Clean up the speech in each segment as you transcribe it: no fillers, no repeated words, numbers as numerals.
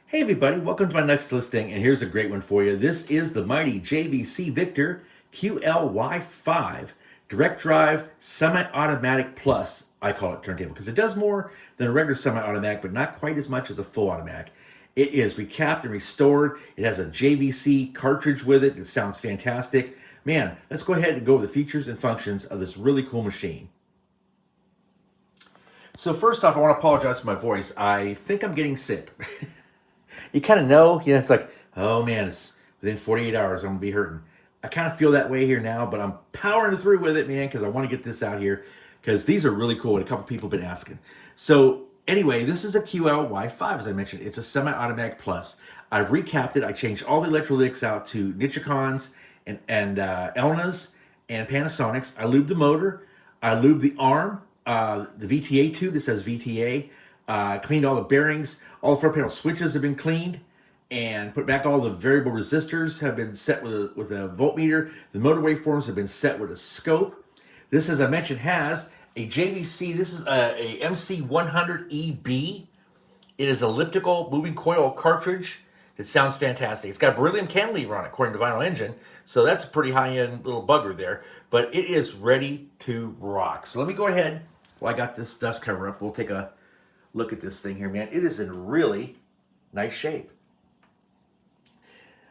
Hey everybody, welcome to my next listing, and here's a great one for you. This is the mighty JVC Victor QL-Y5 Direct Drive Semi-Automatic Plus. I call it turntable because it does more than a regular semi-automatic, but not quite as much as a full automatic. It is recapped and restored. It has a JVC cartridge with it. It sounds fantastic. Man, let's go ahead and go over the features and functions of this really cool machine. So first off, I want to apologize for my voice. I think I'm getting sick. You kind of know, it's like, oh man, it's within 48 hours, I'm going to be hurting. I kind of feel that way here now, but I'm powering through with it, man, because I want to get this out here, because these are really cool, and a couple people have been asking. So anyway, this is a QL-Y5, as I mentioned. It's a semi-automatic plus. I've recapped it. I changed all the electrolytics out to Nichicons and Elnas and Panasonics. I lubed the motor. I lubed the arm, the VTA tube that says VTA. Cleaned all the bearings. All the front panel switches have been cleaned and put back. All the variable resistors have been set with a voltmeter. The motor waveforms have been set with a scope. This, as I mentioned, has a JVC. This is a MC100EB. It is elliptical moving coil cartridge. It sounds fantastic. It's got a beryllium cantilever on it, according to Vinyl Engine. So that's a pretty high-end little bugger there. But it is ready to rock. So let me go ahead. While I got this dust cover up, we'll take a look at this thing here, man. It is in really nice shape.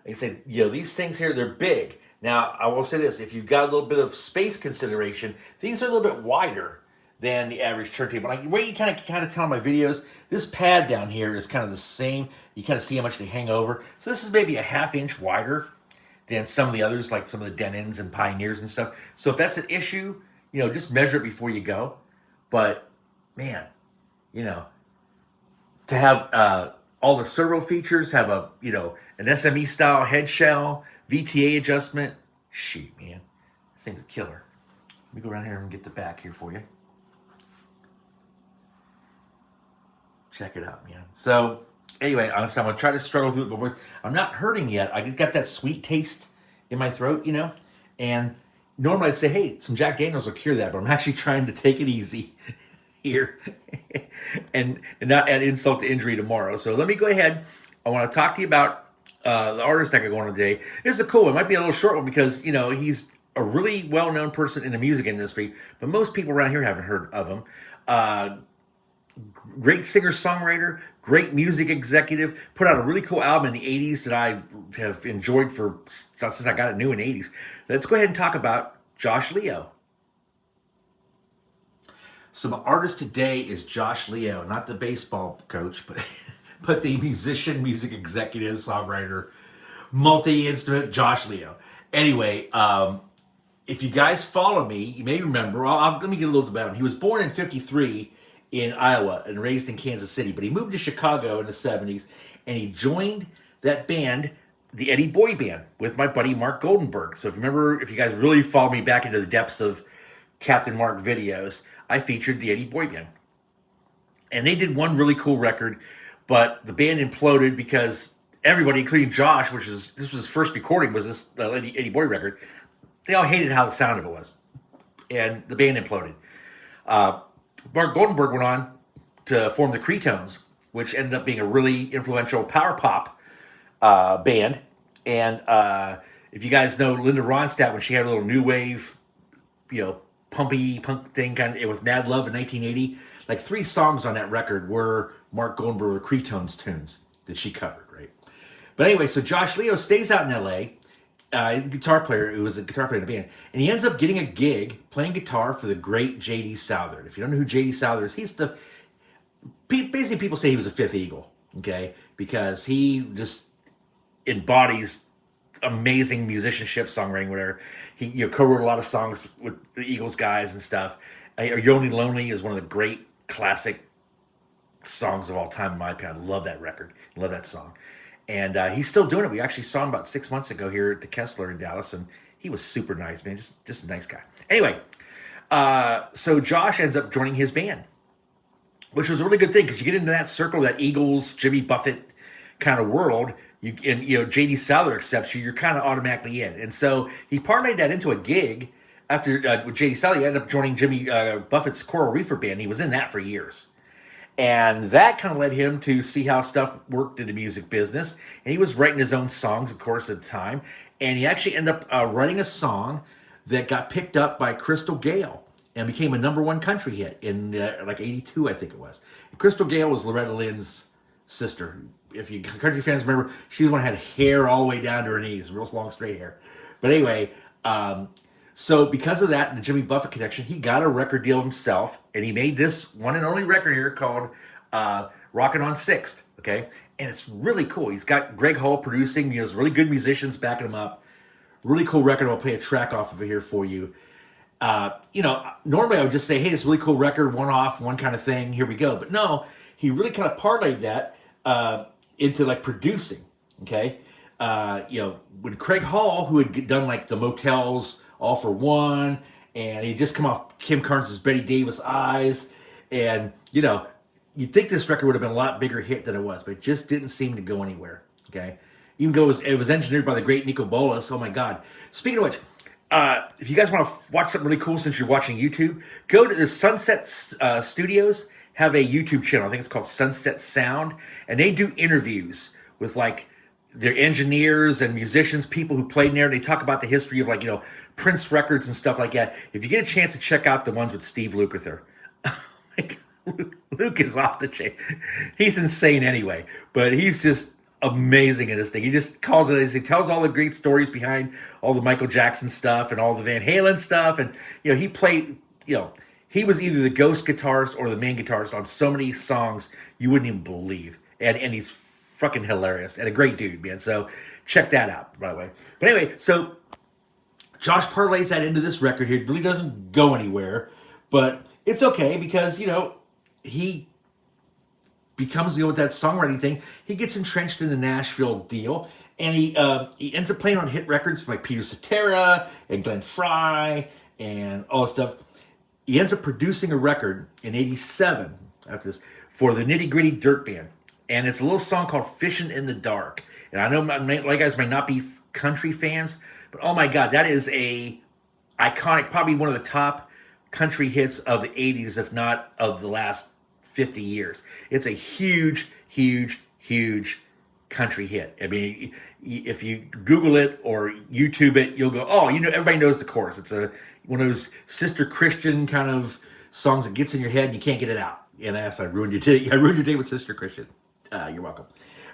Like I said, these things here, they're big. Now, I will say this. If you've got a little bit of space consideration, these are a little bit wider than the average turntable. Like, the way you kind of tell in my videos, this pad down here is kind of the same. You kind of see how much they hang over. So this is maybe a half-inch wider than some of the others, like some of the Denons and Pioneers and stuff. So if that's an issue, just measure it before you go. But, man, to have all the servo features, have an SME style head shell, VTA adjustment. Shoot, man, this thing's a killer. Let me go around here and get the back here for you. Check it out, man. So anyway, I'm gonna try to struggle through it before. I'm not hurting yet. I just got that sweet taste in my throat, and normally I'd say, hey, some Jack Daniels will cure that, but I'm actually trying to take it easy here and not add insult to injury tomorrow. So let me go ahead. I want to talk to you about the artist I got going on today. This is a cool one. It might be a little short one because, he's a really well-known person in the music industry, but most people around here haven't heard of him. Great singer-songwriter, great music executive, put out a really cool album in the 80s that I have enjoyed since I got it new in the 80s. Let's go ahead and talk about Josh Leo. So the artist today is Josh Leo, not the baseball coach, but the musician, music executive, songwriter, multi-instrument Josh Leo. Anyway, if you guys follow me, you may remember, let me get a little bit about him. He was born in 1953 in Iowa and raised in Kansas City, but he moved to Chicago in the 1970s, and he joined that band, the Eddie Boy Band, with my buddy Mark Goldenberg. So if you guys really follow me back into the depths of Captain Mark videos, I featured the Eddie Boy Band. And they did one really cool record, but the band imploded because everybody, including Josh, this was his first recording, was this Eddie Boy record. They all hated how the sound of it was. And the band imploded. Mark Goldenberg went on to form the Cretones, which ended up being a really influential power pop band. And if you guys know Linda Ronstadt, when she had a little new wave, pumpy punk thing kind of with Mad Love in 1980, like 3 songs on that record were Mark Goldenberg or Cretones tunes that she covered, right? But anyway, so Josh Leo stays out in LA, guitar player who was a guitar player in a band, and he ends up getting a gig playing guitar for the great J.D. Souther. If you don't know who J.D. Souther is, basically people say he was a fifth Eagle, okay? Because he just embodies amazing musicianship, songwriting, whatever. He co-wrote a lot of songs with the Eagles guys and stuff. Are You Only Lonely is one of the great classic songs of all time in my opinion. I love that record. I love that song. And he's still doing it. We actually saw him about 6 months ago here at the Kessler in Dallas, and he was super nice, man. Just a nice guy. Anyway, so Josh ends up joining his band, which was a really good thing because you get into that circle, that Eagles, Jimmy Buffett kind of world. J.D. Souther accepts you, you're kind of automatically in. And so he parlayed that into a gig after with J.D. Souther. He ended up joining Jimmy Buffett's Coral Reefer Band. He was in that for years. And that kind of led him to see how stuff worked in the music business. And he was writing his own songs, of course, at the time. And he actually ended up writing a song that got picked up by Crystal Gale and became a #1 country hit in like '82, I think it was. And Crystal Gale was Loretta Lynn's sister. If you country fans remember, she's the one who had hair all the way down to her knees, real long straight hair. But anyway, so because of that and the Jimmy Buffett connection, he got a record deal himself, and he made this one and only record here called "Rockin' on Sixth." Okay, and it's really cool. He's got Greg Hull producing. There's really good musicians backing him up. Really cool record. I'll play a track off of it here for you. Normally I would just say, hey, it's a really cool record, one off, one kind of thing. Here we go. But no, he really kind of parlayed that into like producing. Okay. When Craig Hall, who had done like the Motels, All for One, and he just come off Kim Carnes' Betty Davis Eyes, and you'd think this record would have been a lot bigger hit than it was, but it just didn't seem to go anywhere. Okay. Even though it was engineered by the great Nico Bolas. Oh my God. Speaking of which, if you guys want to watch something really cool since you're watching YouTube, go to the Sunset Studios, have a YouTube channel. I think it's called Sunset Sound. And they do interviews with like their engineers and musicians, people who played in there. They talk about the history of Prince records and stuff like that. If you get a chance to check out the ones with Steve Lukather, Luke is off the chain. He's insane anyway, but he's just amazing in this thing. He just calls it as he tells all the great stories behind all the Michael Jackson stuff and all the Van Halen stuff. And he played, he was either the ghost guitarist or the main guitarist on so many songs you wouldn't even believe. And he's fucking hilarious and a great dude, man. So check that out, by the way. But anyway, so Josh parlays that into this record here. It really doesn't go anywhere, but it's okay because he becomes with that songwriting thing. He gets entrenched in the Nashville deal, and he ends up playing on hit records like Peter Cetera and Glenn Frey and all this stuff. He ends up producing a record in '87 after this for the Nitty Gritty Dirt Band, and it's a little song called "Fishing in the Dark." And I know you guys might not be country fans, but oh my God, that is a iconic, probably one of the top country hits of the '80s, if not of the last 50 years. It's a huge, huge, huge country hit. I mean, if you Google it or YouTube it, you'll go, oh, everybody knows the chorus. It's one of those Sister Christian kind of songs that gets in your head and you can't get it out. And yes, I ruined your day. I ruined your day with Sister Christian. You're welcome.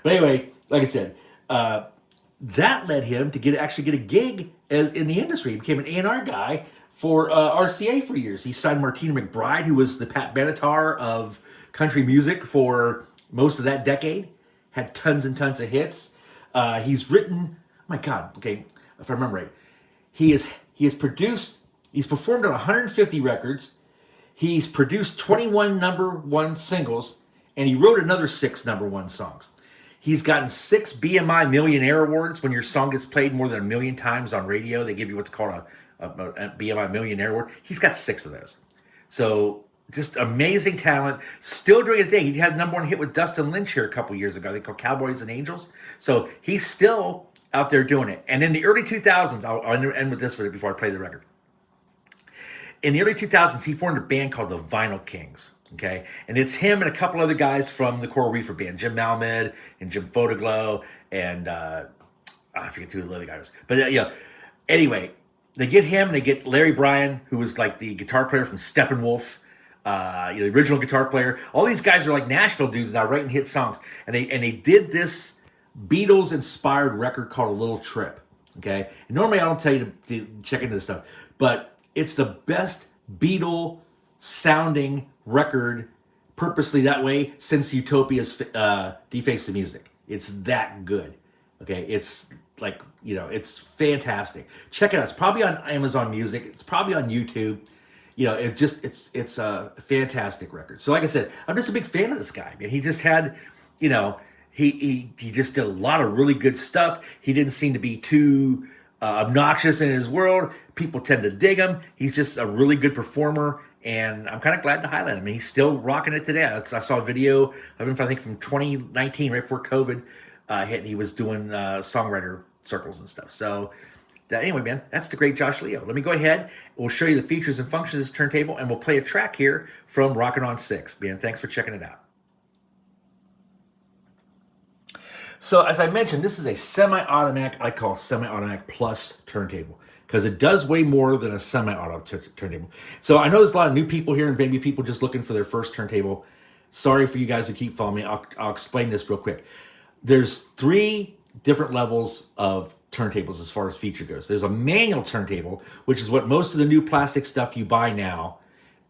But anyway, like I said, that led him to actually get a gig in the industry. He became an A&R guy for RCA for years. He signed Martina McBride, who was the Pat Benatar of country music for most of that decade. Had tons and tons of hits. He's written, oh my God, okay, if I remember right, he's performed on 150 records. He's produced 21 #1 singles, and he wrote another 6 #1 songs. He's gotten 6 BMI Millionaire Awards. When your song gets played more than 1 million times on radio, they give you what's called a BMI Millionaire Award. He's got 6 of those. So just amazing talent. Still doing a thing. He had a #1 hit with Dustin Lynch here a couple years ago. They called Cowboys and Angels. So he's still out there doing it. And in the early 2000s, I'll end with this before I play the record. In the early 2000s, he formed a band called the Vinyl Kings. Okay, and it's him and a couple other guys from the Coral Reefer Band, Jim Malmed and Jim Photoglow, and I forget who the other guy was. But anyway, they get him and they get Larry Bryan, who was like the guitar player from Steppenwolf, the original guitar player. All these guys are like Nashville dudes now writing hit songs, and they did this Beatles-inspired record called A Little Trip. Okay, and normally I don't tell you to check into this stuff, but it's the best Beatle sounding record purposely that way since Utopia's Deface the Music. It's that good. Okay, it's like, it's fantastic. Check it out. It's probably on Amazon Music. It's probably on YouTube. It's a fantastic record. So like I said, I'm just a big fan of this guy. Man, he just had, he just did a lot of really good stuff. He didn't seem to be too obnoxious in his world. People tend to dig him. He's just a really good performer, and I'm kind of glad to highlight him. I mean, he's still rocking it today. I saw a video of him, I think, from 2019, right before COVID hit, and he was doing songwriter circles and stuff. So anyway, man, that's the great Josh Leo. Let me go ahead. We'll show you the features and functions of this turntable, and we'll play a track here from Rockin' on Sixth. Man, thanks for checking it out. So as I mentioned, this is a semi-automatic, I call semi-automatic plus turntable, because it does way more than a semi-auto turntable. So I know there's a lot of new people here and maybe people just looking for their first turntable. Sorry for you guys who keep following me. I'll explain this real quick. There's 3 different levels of turntables as far as feature goes. There's a manual turntable, which is what most of the new plastic stuff you buy now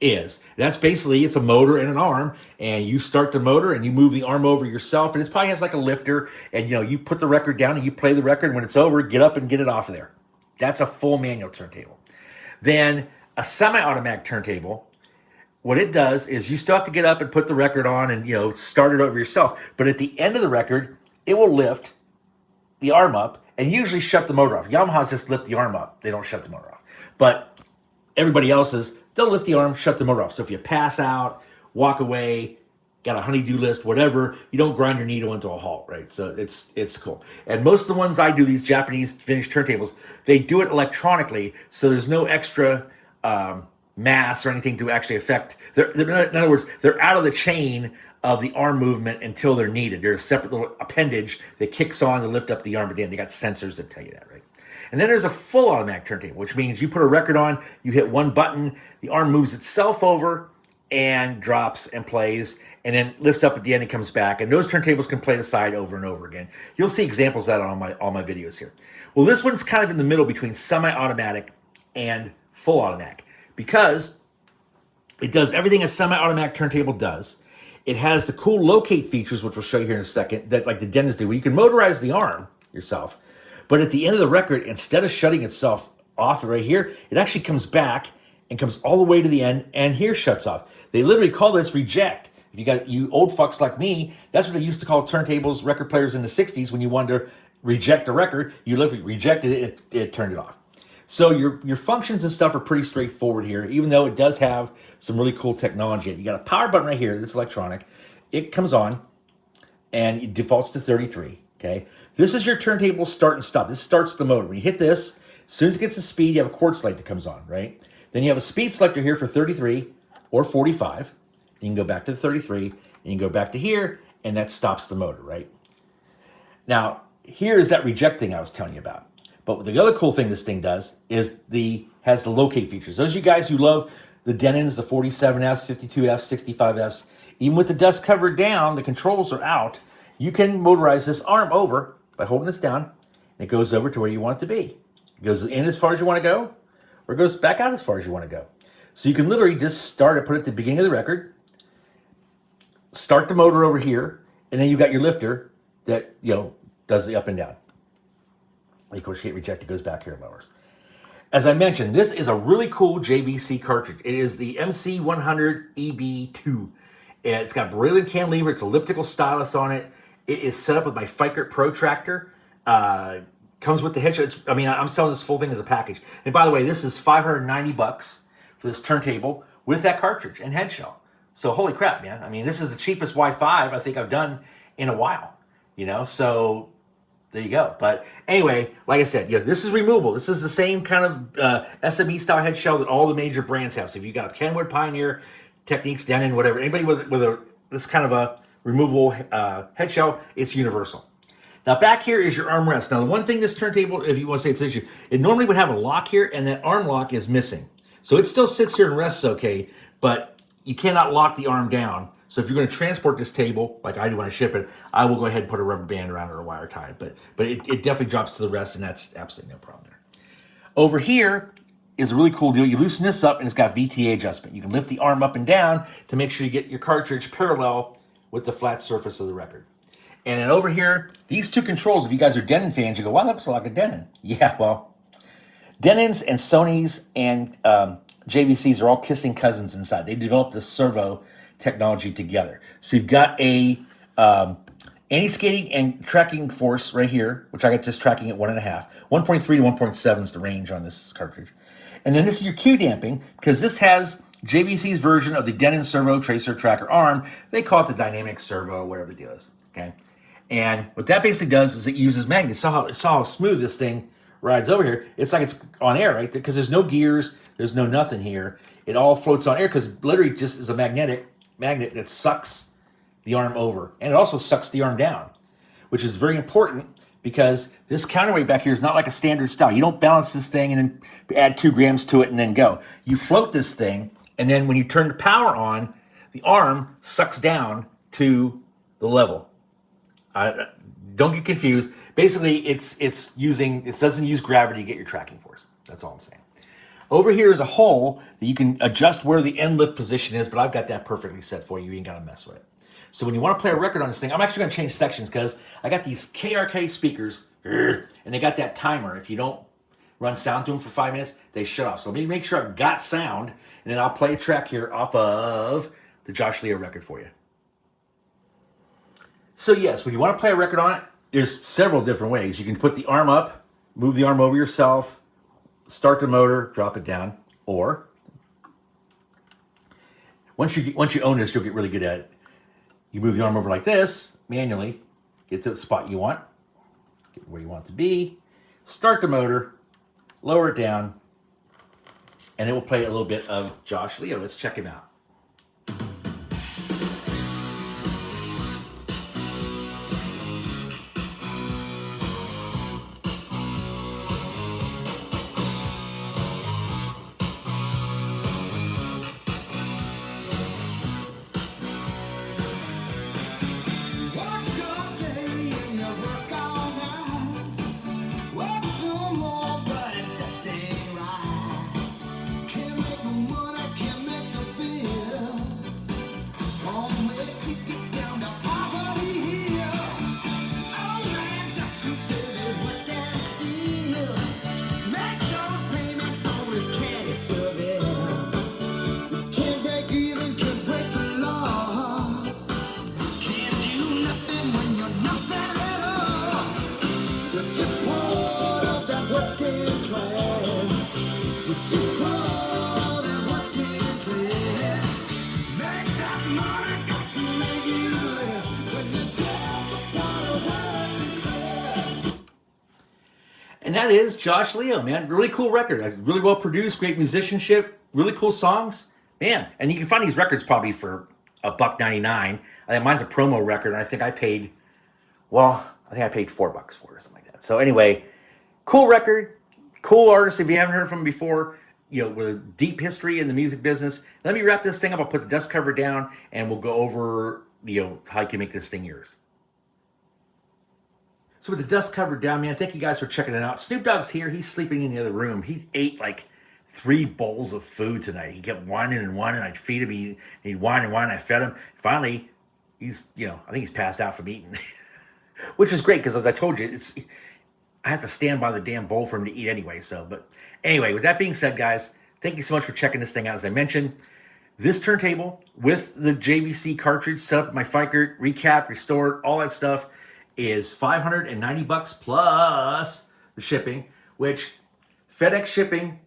is. That's basically, it's a motor and an arm, and you start the motor and you move the arm over yourself, and it probably has like a lifter, and you put the record down and you play the record. When it's over, get up and get it off of there. That's a full manual turntable. Then a semi-automatic turntable, what it does is you still have to get up and put the record on and start it over yourself. But at the end of the record, it will lift the arm up and usually shut the motor off. Yamaha's just lift the arm up. They don't shut the motor off. But everybody else's, they'll lift the arm, shut the motor off. So if you pass out, walk away, got a honey-do list, whatever, you don't grind your needle into a halt, right? So it's cool. And most of the ones I do, these Japanese finished turntables, they do it electronically, so there's no extra mass or anything to actually affect. In other words, they're out of the chain of the arm movement until they're needed. There's a separate little appendage that kicks on to lift up the arm at the end. They got sensors that tell you that, right? And then there's a full automatic turntable, which means you put a record on, you hit one button, the arm moves itself over and drops and plays, and then lifts up at the end and comes back. And those turntables can play the side over and over again. You'll see examples of that on all my videos here. Well, this one's kind of in the middle between semi-automatic and full automatic, because it does everything a semi-automatic turntable does. It has the cool locate features, which we'll show you here in a second, that like the dentists do, where you can motorize the arm yourself. But at the end of the record, instead of shutting itself off right here, it actually comes back and comes all the way to the end, and here shuts off. They literally call this reject. If you got you old fucks like me, that's what they used to call turntables, record players in the 60s. When you wanted to reject a record, you literally rejected it, it turned it off. So your functions and stuff are pretty straightforward here, even though it does have some really cool technology. You got a power button right here that's electronic. It comes on and it defaults to 33, okay? This is your turntable start and stop. This starts the motor. When you hit this, as soon as it gets to speed, you have a quartz light that comes on, right? Then you have a speed selector here for 33 or 45. You can go back to the 33, and you can go back to here, and that stops the motor, right? Now, here is that reject thing I was telling you about. But the other cool thing this thing does is has the locate features. Those of you guys who love the Denons, the 47Fs, 52Fs, 65Fs, even with the dust cover down, the controls are out, you can motorize this arm over by holding this down, and it goes over to where you want it to be. It goes in as far as you want to go, or it goes back out as far as you want to go. So you can literally just start it, put it at the beginning of the record, start the motor over here, and then you got your lifter that does the up and down. Of course, you hit reject, it goes back here and lowers. As I mentioned, this is a really cool JVC cartridge. It is the MC100EB2. And it's got beryllium cantilever, it's elliptical stylus on it. It is set up with my Fikert protractor. Comes with the head shell. I'm selling this full thing as a package. And by the way, this is $590 for this turntable with that cartridge and head shell. So holy crap, man. I mean, this is the cheapest Y5 I think I've done in a while. So there you go. But anyway, like I said, this is removable. This is the same kind of SME style head shell that all the major brands have. So if you got a Kenwood, Pioneer, Techniques, Denon, whatever, anybody with this kind of a removable head shell, it's universal. Now back here is your armrest. Now the one thing this turntable, if you want to say it's an issue, it normally would have a lock here, and that arm lock is missing. So it still sits here and rests okay, but you cannot lock the arm down. So if you're going to transport this table, like I do when I ship it, I will go ahead and put a rubber band around it or a wire tie it. But it definitely drops to the rest, and that's absolutely no problem there. Over here is a really cool deal. You loosen this up, and it's got VTA adjustment. You can lift the arm up and down to make sure you get your cartridge parallel with the flat surface of the record. And then over here, these two controls, if you guys are Denon fans, you go, wow, that looks like a Denon. Yeah, well, Denons and Sonys and JVCs are all kissing cousins inside. They developed this servo technology together. So you've got a anti-skating and tracking force right here, which I got just tracking at 1.5. 1.3 to 1.7 is the range on this cartridge. And then this is your Q damping, because this has JVC's version of the Denon servo tracer tracker arm. They call it the dynamic servo, whatever the deal is. Okay. And what that basically does is it uses magnets. Saw how smooth this thing rides over here. It's like it's on air, right? Because there's no gears, there's no nothing here. It all floats on air because it literally just is a magnet that sucks the arm over. And it also sucks the arm down. which is very important because this counterweight back here is not like a standard style. You don't balance this thing and then add 2 grams to it and then go. You float this thing, and then when you turn the power on, the arm sucks down to the level. Don't get confused. Basically, it doesn't use gravity to get your tracking force. That's all I'm saying. Over here is a hole that you can adjust where the end lift position is, but I've got that perfectly set for you. You ain't got to mess with it. So when you want to play a record on this thing, I'm actually going to change sections because I got these KRK speakers, and they got that timer. If you don't run sound to them for 5 minutes, they shut off. So let me make sure I've got sound, and then I'll play a track here off of the Josh Leo record for you. So yes, when you want to play a record on it, there's several different ways. You can put the arm up, move the arm over yourself, start the motor, drop it down, or once you own this, you'll get really good at it. You move the arm over like this, manually, get to the spot you want, get where you want it to be, start the motor, lower it down, and it will play a little bit of Josh Leo. Let's check him out. And that is Josh Leo, man. Really cool record. Really well produced, great musicianship, really cool songs. Man, and you can find these records probably for $1.99. I think mine's a promo record, and I think I paid $4 for it or something like that. So anyway, cool record, cool artist if you haven't heard from him before, with a deep history in the music business. Let me wrap this thing up. I'll put the dust cover down, and we'll go over, how you can make this thing yours. So with the dust covered down, man, thank you guys for checking it out. Snoop Dogg's here. He's sleeping in the other room. He ate like 3 bowls of food tonight. He kept whining and whining. I'd feed him. He'd whine and whine. I fed him. Finally, he's, I think he's passed out from eating, which is great because as I told you, I have to stand by the damn bowl for him to eat anyway. But anyway, with that being said, guys, thank you so much for checking this thing out. As I mentioned, this turntable with the JVC cartridge, set up my Fikert, recapped, restored, all that stuff, is $590 plus the shipping, which FedEx shipping,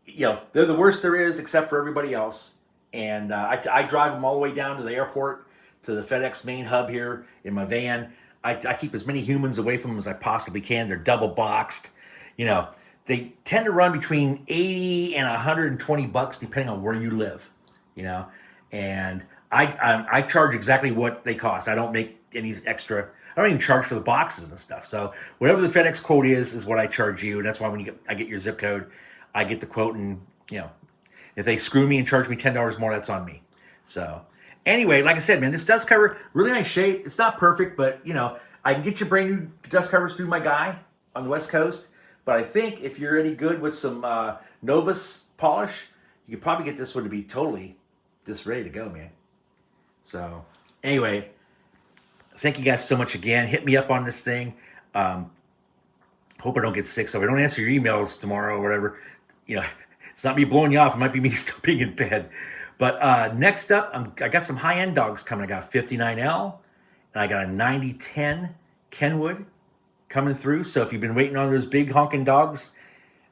they're the worst there is except for everybody else. And I drive them all the way down to the airport, to the FedEx main hub here in my van. I keep as many humans away from them as I possibly can. They're double boxed. They tend to run between $80 and $120 depending on where you live, and I charge exactly what they cost. I don't make any extra. I don't even charge for the boxes and stuff. So whatever the FedEx quote is what I charge you. And that's why when I get your zip code, I get the quote. And, if they screw me and charge me $10 more, that's on me. So anyway, like I said, man, this dust cover, really nice shape. It's not perfect, but, I can get you brand new dust covers through my guy on the West Coast. But I think if you're any good with some Novus polish, you could probably get this one to be totally just ready to go, man. So anyway, thank you guys so much again. Hit me up on this thing. Hope I don't get sick. So if I don't answer your emails tomorrow or whatever, it's not me blowing you off. It might be me still being in bed. But next up, I got some high-end dogs coming. I got a 59L, and I got a 9010 Kenwood coming through. So if you've been waiting on those big honking dogs,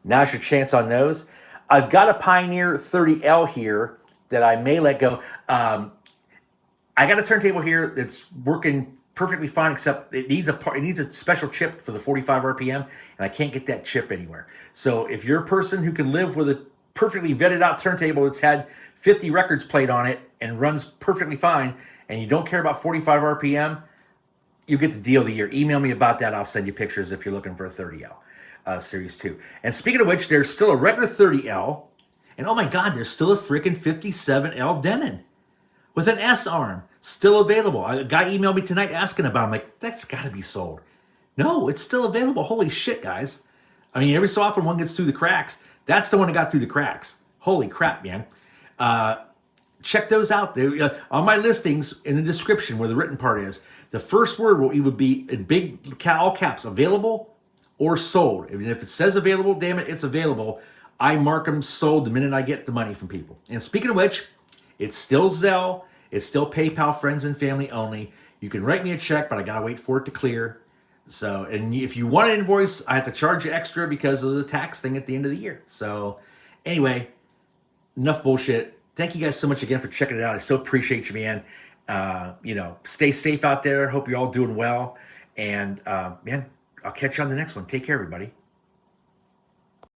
now's your chance on those. I've got a Pioneer 30L here that I may let go. I got a turntable here that's working perfectly fine, except it needs a special chip for the 45 RPM, and I can't get that chip anywhere. So if you're a person who can live with a perfectly vetted out turntable that's had 50 records played on it and runs perfectly fine, and you don't care about 45 RPM, you get the deal of the year. Email me about that. I'll send you pictures if you're looking for a 30L Series 2. And speaking of which, there's still a regular 30L. And oh my God, there's still a freaking 57L Denon with an S arm still available. A guy emailed me tonight asking about it. I'm like, that's got to be sold. No, it's still available. Holy shit, guys. I mean, every so often one gets through the cracks. That's the one that got through the cracks. Holy crap, man. Check those out. There on my listings in the description where the written part is. The first word will either be in big all caps, available or sold. And if it says available, damn it, it's available. I mark them sold the minute I get the money from people. And speaking of which, it's still Zelle. It's still PayPal, friends and family only. You can write me a check, but I gotta wait for it to clear. So, and if you want an invoice, I have to charge you extra because of the tax thing at the end of the year. So, anyway, enough bullshit. Thank you guys so much again for checking it out. I so appreciate you, man. Stay safe out there. Hope you're all doing well. And man, I'll catch you on the next one. Take care, everybody.